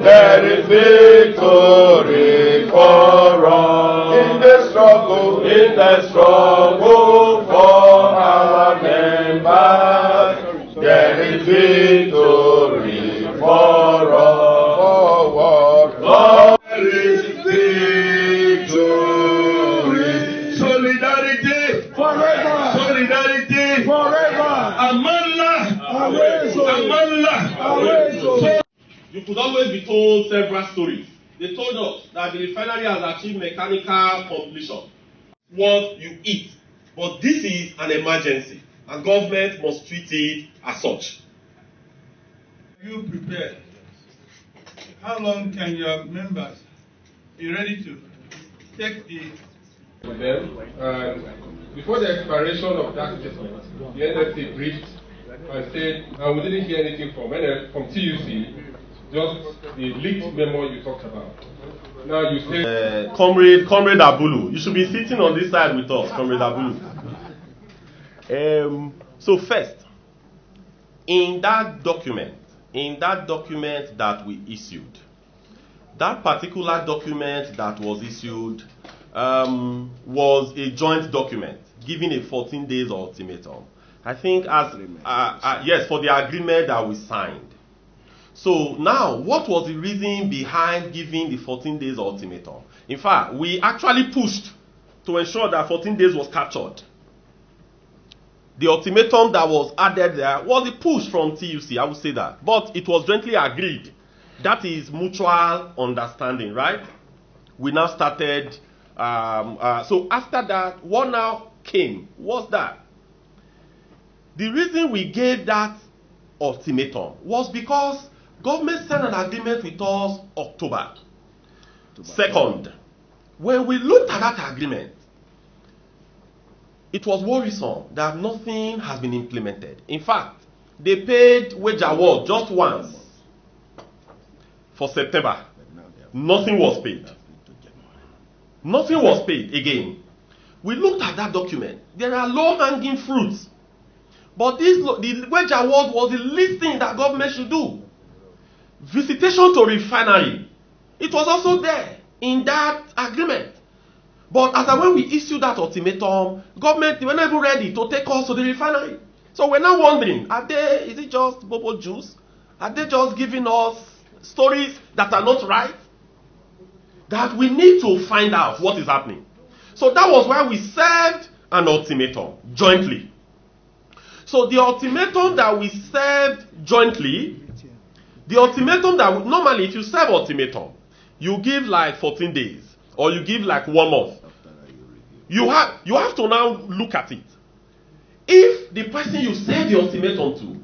There is victory for us in the struggle for our members. There is victory for us. Forward. There is victory. Solidarity forever. Solidarity forever. Amalla. Amalla. You could always be told several stories. They told us that the refinery has achieved mechanical completion. What you eat. But this is an emergency, and government must treat it as such. Are you prepared? How long can your members be ready to take the... With them, and before the expiration of that statement, the NLC briefed and said, and we didn't hear anything from TUC, just the leaked memo you talked about. Now you say, Comrade Abulu, you should be sitting on this side with us, Comrade Abulu. So first, in that document that we issued, that particular document that was issued was a joint document giving a 14 days ultimatum. I think yes, for the agreement that we signed. So now, what was the reason behind giving the 14 days ultimatum? In fact, we actually pushed to ensure that 14 days was captured. The ultimatum that was added there was a push from TUC, I would say that. But it was jointly agreed. That is mutual understanding, right? We now started, so after that, what now came was that the reason we gave that ultimatum was because government signed an agreement with us October 2nd. When we looked at that agreement, it was worrisome that nothing has been implemented. In fact, they paid wage award just once for September. Nothing was paid. Nothing was paid again. We looked at that document. There are low-hanging fruits. But the wage award was the least thing that government should do. Visitation to refinery. It was also there in that agreement. But as when we issued that ultimatum, government, they were not even ready to take us to the refinery. So we're now wondering, is it just bubble juice? Are they just giving us stories that are not right? That we need to find out what is happening. So that was why we served an ultimatum jointly. So the ultimatum that we served jointly, the ultimatum that normally if you serve ultimatum, you give like 14 days or you give like 1 month. You have to now look at it. If the person you serve the ultimatum to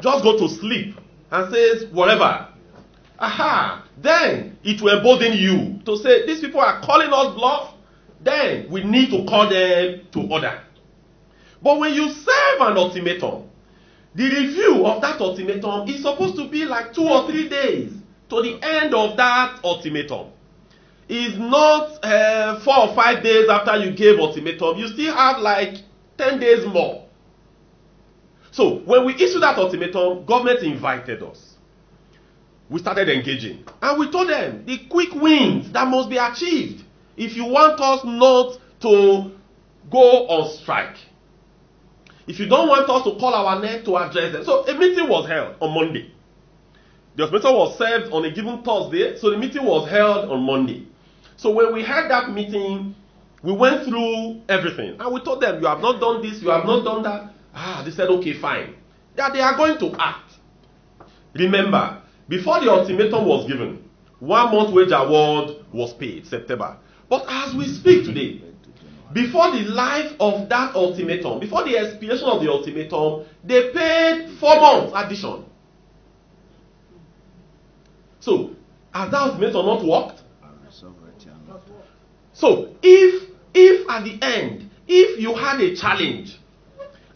just go to sleep and says whatever, then it will embolden you to say these people are calling us bluff, then we need to call them to order. But when you serve an ultimatum, the review of that ultimatum is supposed to be like 2 or 3 days to the end of that ultimatum. It's not 4 or 5 days after you gave ultimatum. You still have like 10 days more. So when we issued that ultimatum, government invited us. We started engaging. And we told them the quick wins that must be achieved if you want us not to go on strike. If you don't want us to call our neck to address them. So a meeting was held on Monday. The ultimatum was served on a given Thursday, so the meeting was held on Monday. So when we had that meeting, we went through everything. And we told them, you have not done this, you have not done that. They said, okay, fine. That they are going to act. Remember, before the ultimatum was given, 1 month wage award was paid, September. But as we speak today, before the life of that ultimatum, before the expiration of the ultimatum, they paid 4 months addition. So, has that ultimatum not worked? So, if at the end, if you had a challenge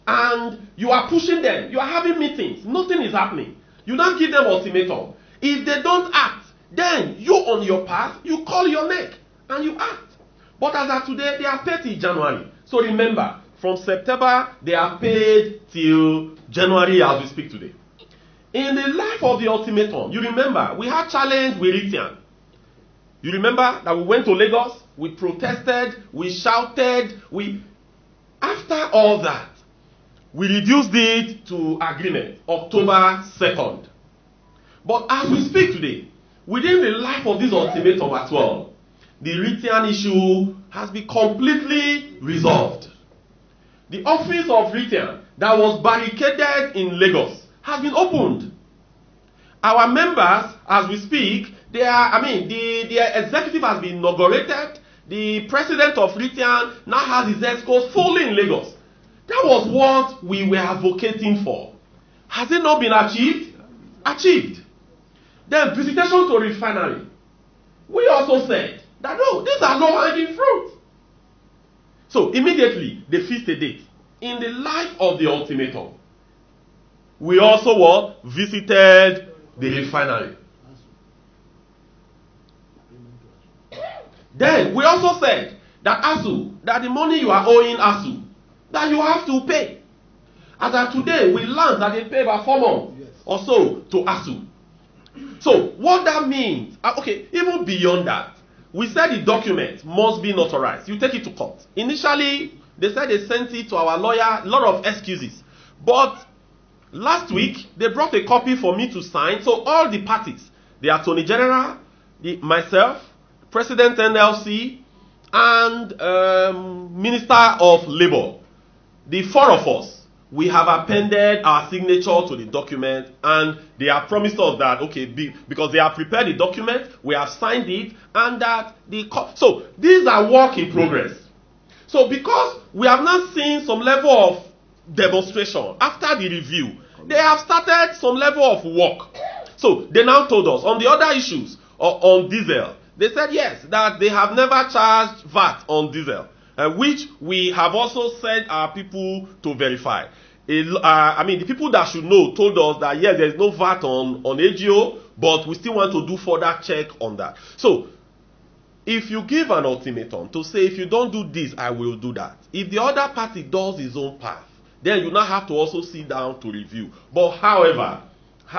and you are pushing them, you are having meetings, nothing is happening, you don't give them ultimatum. If they don't act, then you on your path, you call your neck and you act. But as of today, they are paid till January. So remember, from September, they are paid till January as we speak today. In the life of the ultimatum, you remember, we had challenge with Ritian. You remember that we went to Lagos, we protested, we shouted, after all that, we reduced it to agreement, October 2nd. But as we speak today, within the life of this ultimatum as well, the Ritian issue has been completely resolved. The office of Ritian that was barricaded in Lagos has been opened. Our members, as we speak, the executive has been inaugurated. The president of Ritian now has his escorts fully in Lagos. That was what we were advocating for. Has it not been achieved? Achieved. Then visitation to Refinery. We also said that no, these are low-hanging fruit. So immediately they fixed a date. In the life of the ultimatum, we also visited the Refinery. Then we also said that that the money you are owing ASU, that you have to pay. As of today, we learned that they pay about 4 months or so to ASU. So what that means, even beyond that, we said the document must be notarized. You take it to court. Initially, they said they sent it to our lawyer, a lot of excuses. But last week, they brought a copy for me to sign. So all the parties, the Attorney General, myself, President NLC, and Minister of Labour, the 4 of us, we have appended our signature to the document, and they have promised us that, because they have prepared the document, we have signed it, and that so these are work in progress. So because we have not seen some level of demonstration after the review, they have started some level of work. So they now told us on the other issues on diesel, they said yes, that they have never charged VAT on diesel. Which we have also sent our people to verify. The people that should know told us that yes, there is no VAT on AGO, but we still want to do further check on that. So, if you give an ultimatum to say, if you don't do this, I will do that. If the other party does his own path, then you now have to also sit down to review. But however, the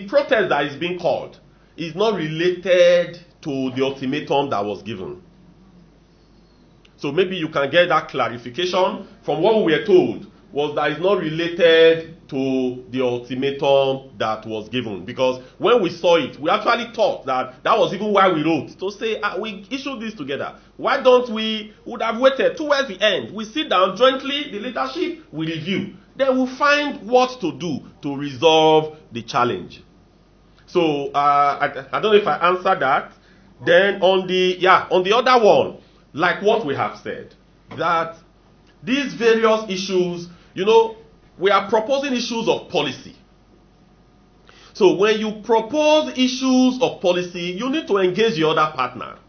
protest that is being called is not related to the ultimatum that was given. So maybe you can get that clarification from what we were told was that it's not related to the ultimatum that was given. Because when we saw it, we actually thought that was even why we wrote, to say we issued this together. Why don't we would have waited towards the end? We sit down jointly, the leadership, we review. Then we'll find what to do to resolve the challenge. So I don't know if I answered that. Then on the other one, like what we have said, that these various issues, we are proposing issues of policy. So when you propose issues of policy, you need to engage the other partner.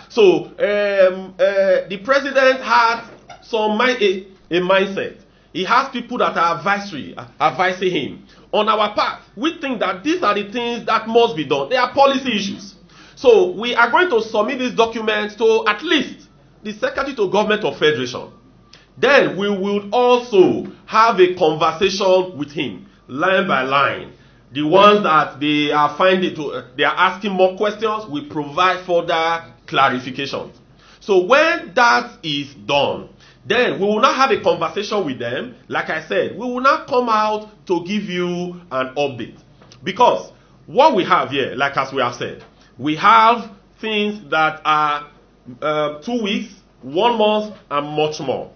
So the president had a mindset. He has people that are advising him. On our part, we think that these are the things that must be done. They are policy issues. So we are going to submit these documents to at least the Secretary to Government of Federation. Then we will also have a conversation with him, line by line. The ones that they are asking more questions, we provide further clarifications. So when that is done, then we will now have a conversation with them. Like I said, we will now come out to give you an update. Because what we have here, like as we have said, we have things that are 2 weeks, 1 month, and much more.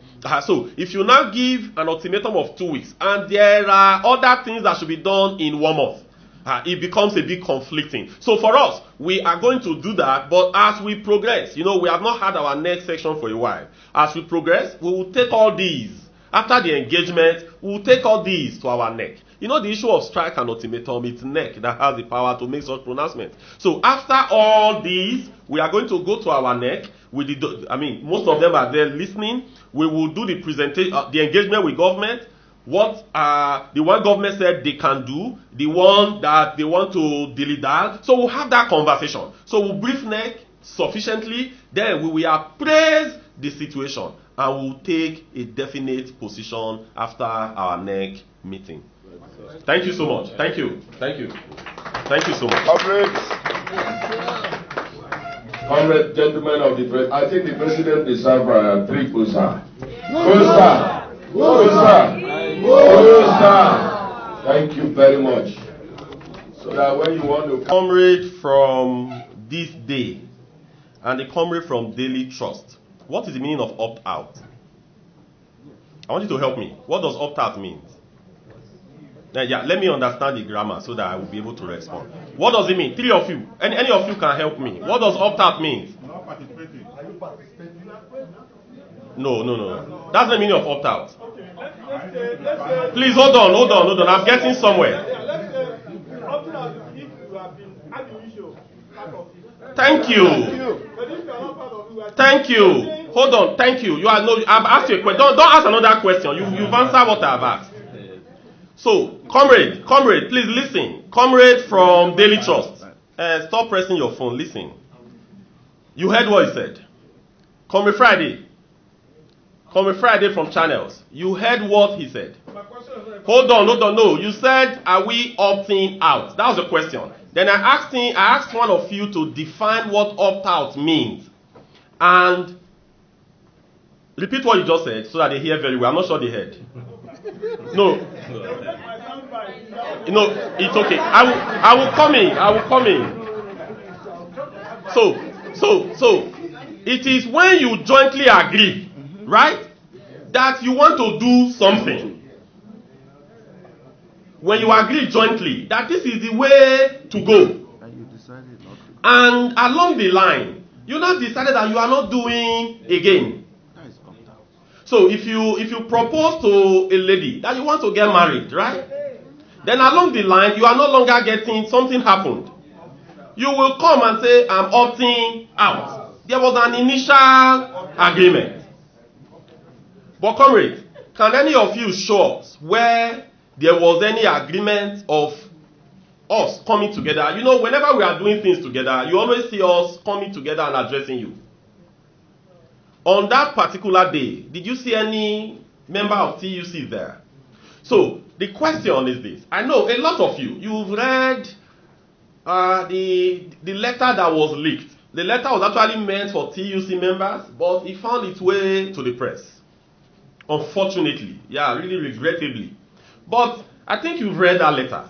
So if you now give an ultimatum of 2 weeks, and there are other things that should be done in 1 month, it becomes a bit conflicting. So for us, we are going to do that, but as we progress, we have not had our next section for a while. As we progress, we will take all these. After the engagement, we will take all these to our neck. The issue of strike and ultimatum, it's neck that has the power to make such pronouncements. So after all these, we are going to go to our neck. Most of them are there listening. We will do the presentation, the engagement with government. What the one government said they can do, the one that they want to delete that. So we'll have that conversation. So we'll brief neck sufficiently, then we will appraise the situation and we'll take a definite position after our next meeting. Thank you so much. Thank you. Thank you. Thank you so much. Comrade, gentlemen of the press, I think the president deserves 3 Kusa. Kusa! Thank you very much. So that when you want to... Comrade from this day and the comrade from Daily Trust, what is the meaning of opt-out? I want you to help me. What does opt-out mean? Yeah, let me understand the grammar so that I will be able to respond. What does it mean? 3 of you. Any of you can help me. What does opt-out mean? Not participating. Are you participating? No. That's the meaning of opt-out. Okay, let's say, Please hold on. I'm getting somewhere. let's say, opt-out if you have been issue part of it. Thank you. But if you are not part of it, Thank you. Hold on. Thank you. I've asked you a question. Don't ask another question. You've answered what I've asked. So, comrade, please listen. Comrade from Daily Trust. Stop pressing your phone. Listen. You heard what he said. Comrade Friday from Channels. You heard what he said. Hold on. No. You said, are we opting out? That was the question. Then I asked one of you to define what opt-out means. And repeat what you just said so that they hear very well. I'm not sure they heard. No, it's okay. I will come in. So, it is when you jointly agree, right, that you want to do something. When you agree jointly that this is the way to go, and along the line, you now decided that you are not doing again. So if you propose to a lady that you want to get married, right? Then along the line, you are no longer getting, something happened. You will come and say, I'm opting out. There was an initial agreement. But comrade, can any of you show us where there was any agreement of us coming together? You know, whenever we are doing things together, you always see us coming together and addressing you. On that particular day, did you see any member of TUC there? So, the question is this. I know a lot of you've read the letter that was leaked. The letter was actually meant for TUC members, but it found its way to the press. Unfortunately. Yeah, really regrettably. But I think you've read that letter.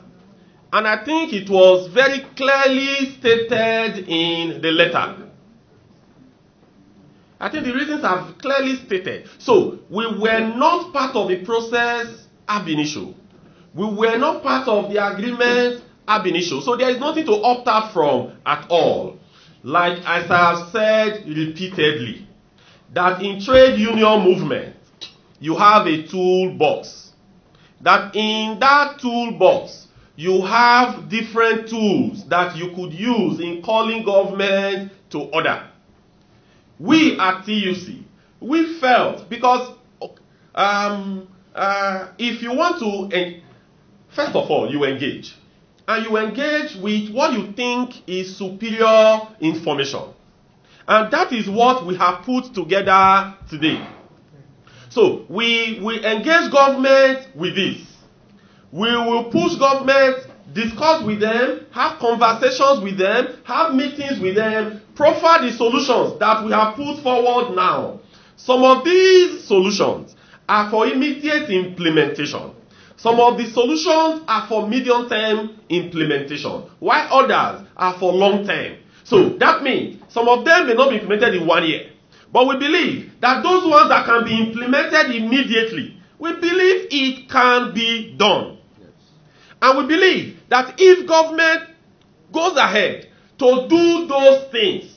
And I think it was very clearly stated in the letter. I think the reasons are clearly stated. So, we were not part of the process ab initio. We were not part of the agreement ab initio. So, there is nothing to opt out from at all. Like as I have said repeatedly, that in trade union movement, you have a toolbox. That in that toolbox, you have different tools that you could use in calling government to order. We at TUC, we felt, because if you want to, first of all, you engage. And you engage with what you think is superior information. And that is what we have put together today. So, we engage government with this. We will push government, discuss with them, have conversations with them, have meetings with them, proffer the solutions that we have put forward now. Some of these solutions are for immediate implementation. Some of the solutions are for medium-term implementation, while others are for long-term. So that means some of them may not be implemented in 1 year. But we believe that those ones that can be implemented immediately, we believe it can be done. And we believe that if government goes ahead to do those things,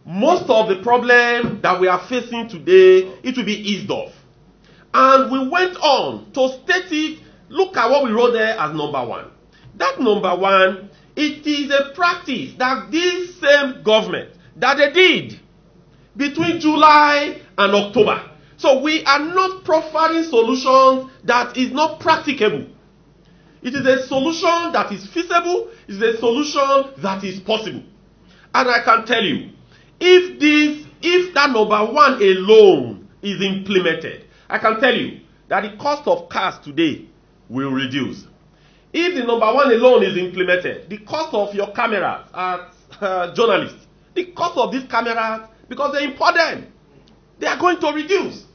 most of the problem that we are facing today, it will be eased off. And we went on to state it. Look at what we wrote there as number 1. That number 1, it is a practice that this same government, that they did between July and October. So we are not providing solutions that is not practicable. It is a solution that is feasible. It is a solution that is possible. And I can tell you, if this if that number one alone is implemented, I can tell you that the cost of cars today will reduce. If the number one alone is implemented, the cost of your cameras as journalists, the cost of these cameras, because they import them, they are going to reduce.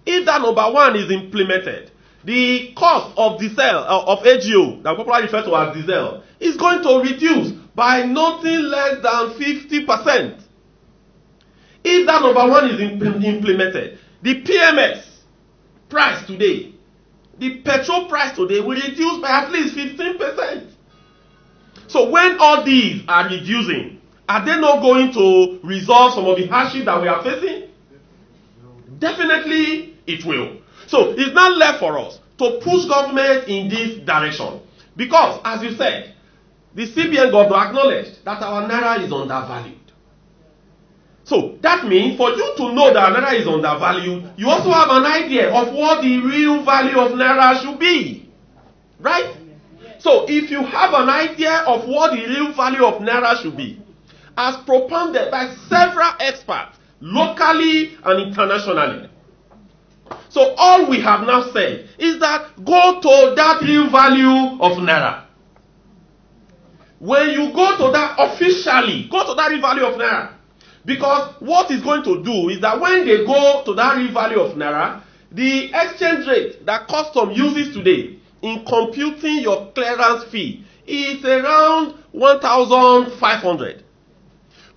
If that number one is implemented, the cost of diesel, of AGO, that we popularly refer to as diesel, is going to reduce by nothing less than 50%. If that number one is implemented, the PMS price today, the petrol price today will reduce by at least 15%. So when all these are reducing, are they not going to resolve some of the hardship that we are facing? Definitely it will. So it's not left for us to push government in this direction. Because, as you said, the CBN governor acknowledged that our naira is undervalued. So that means for you to know that naira is undervalued, you also have an idea of what the real value of naira should be. Right? So if you have an idea of what the real value of naira should be, as propounded by several experts, locally and internationally, so all we have now said is that go to that real value of naira. When you go to that officially, go to that real value of naira. Because what it's going to do is that when they go to that real value of naira, the exchange rate that custom uses today in computing your clearance fee is around 1,500.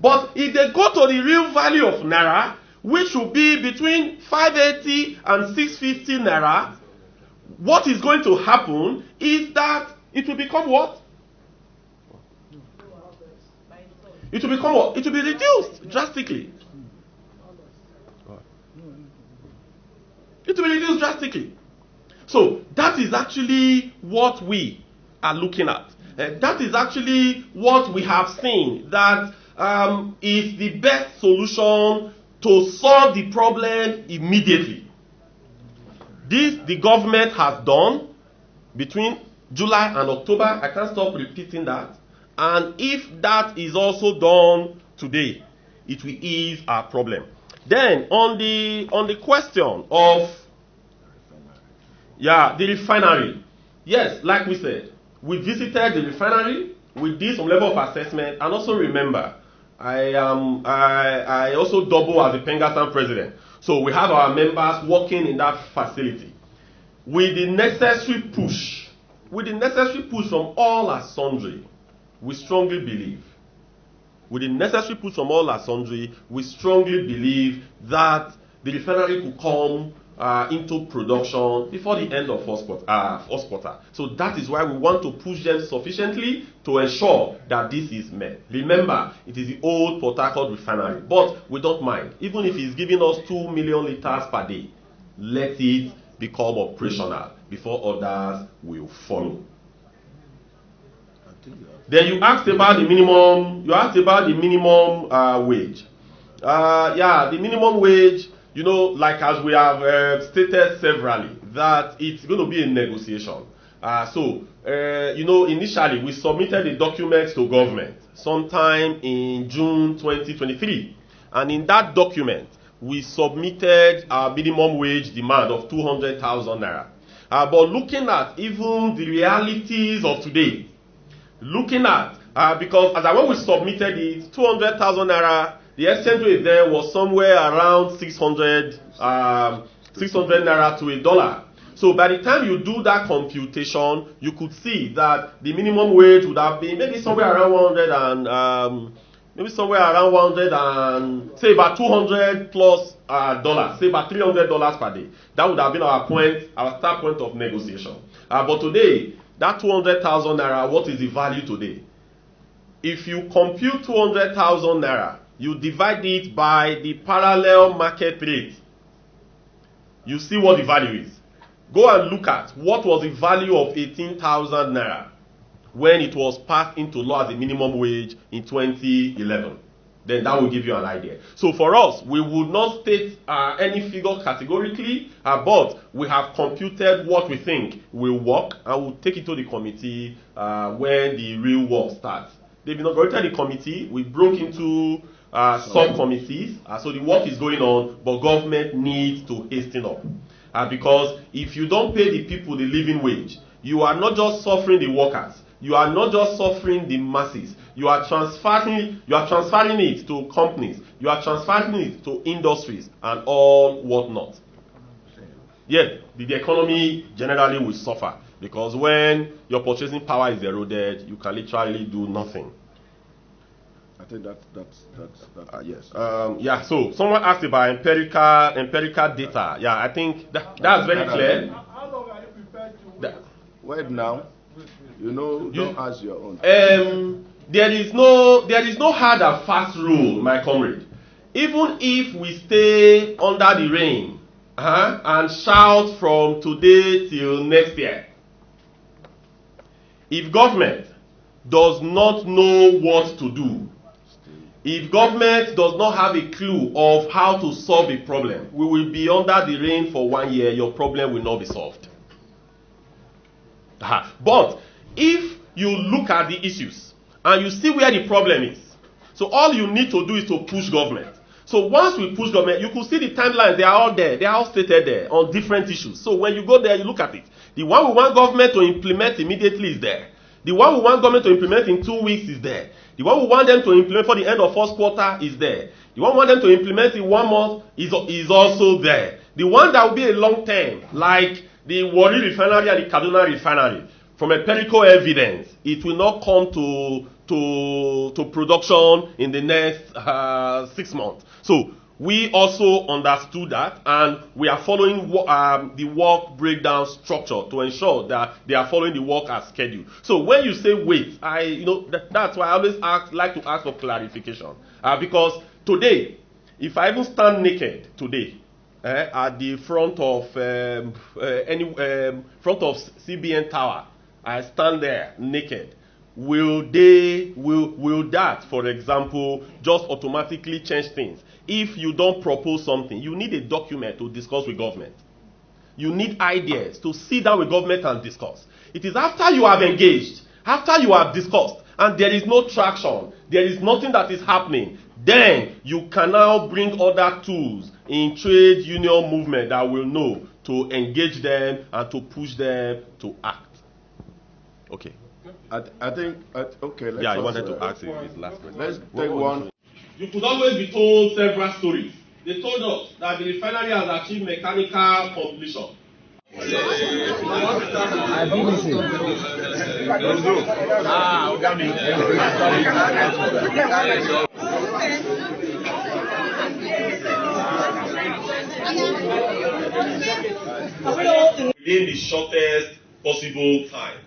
But if they go to the real value of naira, which will be between 580 and 650 naira, what is going to happen is that it will become what? It will become what? It will be reduced drastically. It will be reduced drastically. So that is actually what we are looking at. That is actually what we have seen that is the best solution to solve the problem immediately. This the government has done between July and October. I can't stop repeating that. And if that is also done today, it will ease our problem. Then on the question of the refinery. Yes, like we said, we visited the refinery, we did some level of assessment, and also remember, I also double as the Pengassan president. So we have our members working in that facility with the necessary push, from all and sundry. We strongly believe, with the necessary push from all and sundry, we strongly believe that the refinery could come into production before the end of first quarter. So that is why we want to push them sufficiently to ensure that this is met. Remember, it is the old Port Harcourt refinery, but we don't mind. Even if it's giving us 2 million liters per day, let it become operational before others will follow. Then you asked about the minimum. Wage. The minimum wage. You know, like as we have stated severally, that it's going to be a negotiation. Initially we submitted the documents to government sometime in June 2023, and in that document we submitted our minimum wage demand of 200,000 naira. But looking at even the realities of today. Because when we submitted it, 200,000 naira, the exchange rate there was somewhere around 600 naira to $1. So by the time you do that computation, you could see that the minimum wage would have been maybe somewhere around 100 and say about 200 plus dollars, say about $300 per day. That would have been our start point of negotiation. But today, that 200,000 naira, what is the value today? If you compute 200,000 naira, you divide it by the parallel market rate, you see what the value is. Go and look at what was the value of 18,000 naira when it was passed into law as a minimum wage in 2011. Then that will give you an idea. So for us, we would not state any figure categorically, but we have computed what we think will work, and we'll take it to the committee when the real work starts. They've inaugurated the committee. We broke into subcommittees. So the work is going on, but government needs to hasten up. Because if you don't pay the people the living wage, you are not just suffering the workers, you are not just suffering the masses, you are transferring it to companies, you are transferring it to industries and all whatnot. Yeah, the economy generally will suffer, because when your purchasing power is eroded, you can literally do nothing. I think that's yes. Yeah, so someone asked about empirical data. Yeah, I think that's very clear. How long are you prepared to wait? Wait now. Don't ask your own. There is no hard and fast rule, my comrade. Even if we stay under the rain and shout from today till next year, if government does not know what to do, if government does not have a clue of how to solve a problem, we will be under the rain for 1 year, your problem will not be solved. But if you look at the issues and you see where the problem is, so all you need to do is to push government. So once we push government, you could see the timelines, they are all there, they are all stated there on different issues. So when you go there, you look at it. The one we want government to implement immediately is there. The one we want government to implement in 2 weeks is there. The one we want them to implement for the end of first quarter is there. The one we want them to implement in 1 month is also there. The one that will be a long term, like the Warri Refinery and the Kaduna Refinery, from empirical evidence, it will not come to production in the next 6 months. So we also understood that, and we are following the work breakdown structure to ensure that they are following the work as scheduled. So when you say wait, that's why I always like to ask for clarification. Because today, if I even stand naked today at the front of CBN Tower, I stand there naked. Will that, for example, just automatically change things? If you don't propose something, you need a document to discuss with government. You need ideas to sit down with government and discuss. It is after you have engaged, after you have discussed, and there is no traction, there is nothing that is happening, then you can now bring other tools in trade union movement that will know to engage them and to push them to act. Okay. I think, okay. Yeah, I wanted to ask you this last question. Let's take one. You could always be told several stories. They told us that the refinery has achieved mechanical completion. Within the shortest possible time.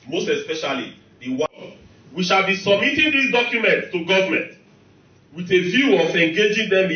Most especially the one. We shall be submitting these documents to government with a view of engaging them in